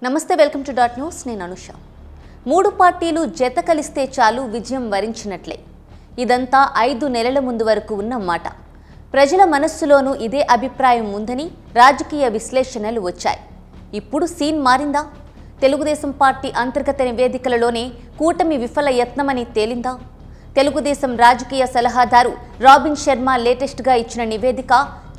నమస్తే, welcome to dot news. నేను అనుష. మూడు పార్టీలు జత కలిస్తే చాలు విజయం వరించినట్లే. ఇదంతా 5 నెలల ముందు వరకు ఉన్న మాట. ప్రజల మనస్సులోనూ ఇదే అభిప్రాయం ఉందని రాజకీయ విశ్లేషణలు వచ్చాయి. ఇప్పుడు సీన్ మారిందా? తెలుగుదేశం పార్టీ అంతర్గత నివేదికలలోనే కూటమి విఫల యత్నమని తేలిందా? తెలుగుదేశం రాజకీయ సలహాదారు రాబిన్ శర్మ లేటెస్ట్గా ఇచ్చిన నివేదిక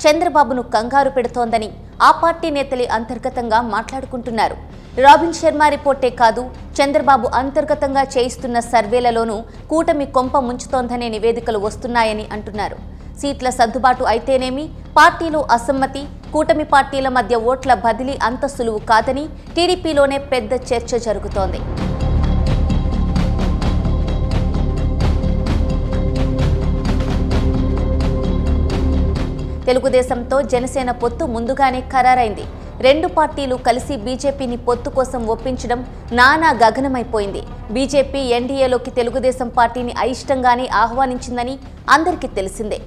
చంద్రబాబును కంగారు పెడుతోందని ఆ పార్టీ నేతలే అంతర్గతంగా మాట్లాడుకుంటున్నారు. రాబిన్ శర్మ రిపోర్టే కాదు, చంద్రబాబు అంతర్గతంగా చేయిస్తున్న సర్వేలలోనూ కూటమి కొంప ముంచుతోందనే నివేదికలు వస్తున్నాయని అంటున్నారు. సీట్ల సర్దుబాటు అయితేనేమి, పార్టీలో అసమ్మతి, కూటమి పార్టీల మధ్య ఓట్ల బదిలీ అంత సులువు కాదని టీడీపీలోనే పెద్ద చర్చ జరుగుతోంది. తెలుగుదేశంతో జనసేన పొత్తు ముందుగానే ఖరారైంది. రెండు పార్టీలు కలిసి బీజేపీని పొత్తు కోసం ఒప్పించడం నానా గగనమైపోయింది. బీజేపీ ఎన్డీఏలోకి తెలుగుదేశం పార్టీని అయిష్టంగానే ఆహ్వానించిందని అందరికీ తెలిసిందే.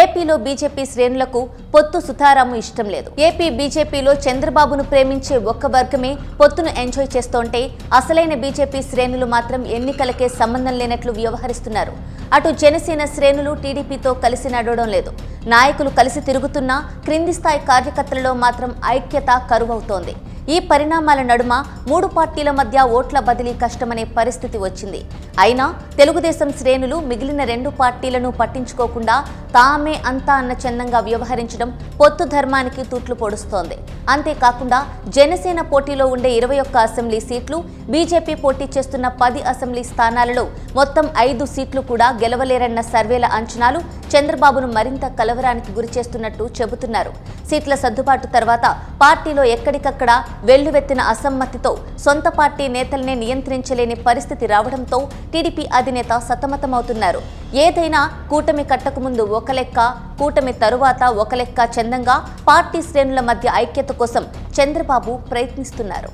ఏపీలో బీజేపీ శ్రేణులకు పొత్తు సుతారాము ఇష్టం లేదు. ఏపీ బీజేపీలో చంద్రబాబును ప్రేమించే ఒక్క వర్గమే పొత్తును ఎంజాయ్ చేస్తోంటే, అసలైన బీజేపీ శ్రేణులు మాత్రం ఎన్నికలకే సంబంధం లేనట్లు వ్యవహరిస్తున్నారు. అటు జనసేన శ్రేణులు టీడీపీతో కలిసి నడవడం లేదు. నాయకులు కలిసి తిరుగుతున్నా క్రింది స్థాయి కార్యకర్తలలో మాత్రం ఐక్యత కరువవుతోంది. ఈ పరిణామాల నడుమ మూడు పార్టీల మధ్య ఓట్ల బదిలీ కష్టమనే పరిస్థితి వచ్చింది. అయినా తెలుగుదేశం శ్రేణులు మిగిలిన రెండు పార్టీలను పట్టించుకోకుండా తామే అంతా అన్న చందంగా వ్యవహరించడం పొత్తు ధర్మానికి తూట్లు పొడుస్తోంది. అంతేకాకుండా జనసేన పోటీలో ఉండే 21 అసెంబ్లీ సీట్లు, బీజేపీ పోటీ చేస్తున్న 10 అసెంబ్లీ స్థానాలలో మొత్తం 5 సీట్లు కూడా గెలవలేరన్న సర్వేల అంచనాలు చంద్రబాబును మరింత కలవరానికి గురిచేస్తున్నట్టు చెబుతున్నారు. సీట్ల సర్దుబాటు తర్వాత పార్టీలో ఎక్కడికక్కడ వెల్లువెత్తిన అసమ్మతితో సొంత పార్టీ నేతల్నే నియంత్రించలేని పరిస్థితి రావడంతో టీడీపీ అధినేత సతమతమవుతున్నారు. ఏదైనా కూటమి కట్టకముందు ఒక లెక్క, కూటమి తరువాత ఒక లెక్క చందంగా పార్టీ శ్రేణుల మధ్య ఐక్యత కోసం చంద్రబాబు ప్రయత్నిస్తున్నారు.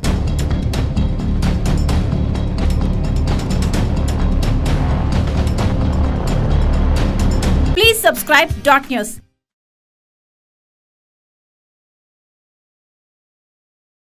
Please subscribe Dot News.